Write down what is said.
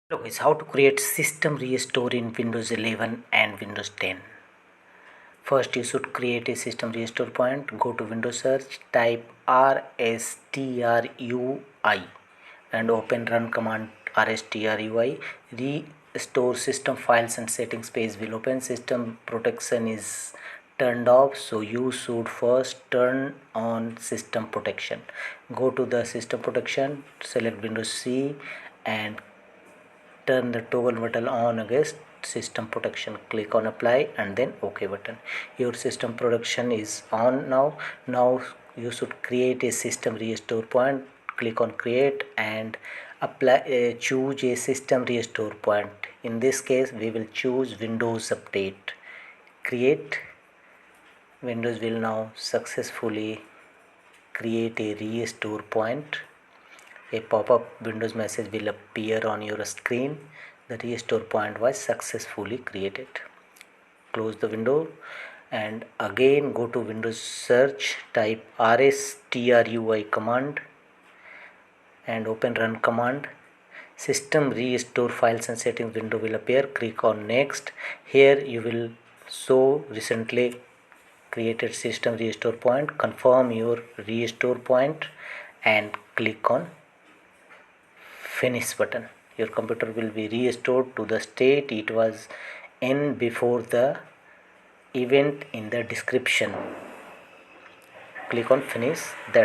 Hello guys, how to create system restore in Windows 11 and Windows 10. First you should create a system restore point. Go to Windows search, type RSTRUI and open run command RSTRUI. Restore system files and settings page will open. System protection is turned off, so you should first turn on system protection. Go to the system protection, select Windows C and turn the toggle button on against system protection. Click on apply and then OK button. Your system protection is on now. Now you should create a system restore point. Click on create and apply. Choose a system restore point. In this case we will choose Windows Update. Create. Windows will now successfully create a restore point. A pop-up Windows message will appear on your screen. The restore point was successfully created. Close the window and again go to Windows search, type RSTRUI command and open run command. System restore files and settings window will appear. Click on next. Here you will show recently created system restore point. Confirm your restore point and click on finish button. Your computer will be restored to the state it was in before the event in the description. Click on finish. That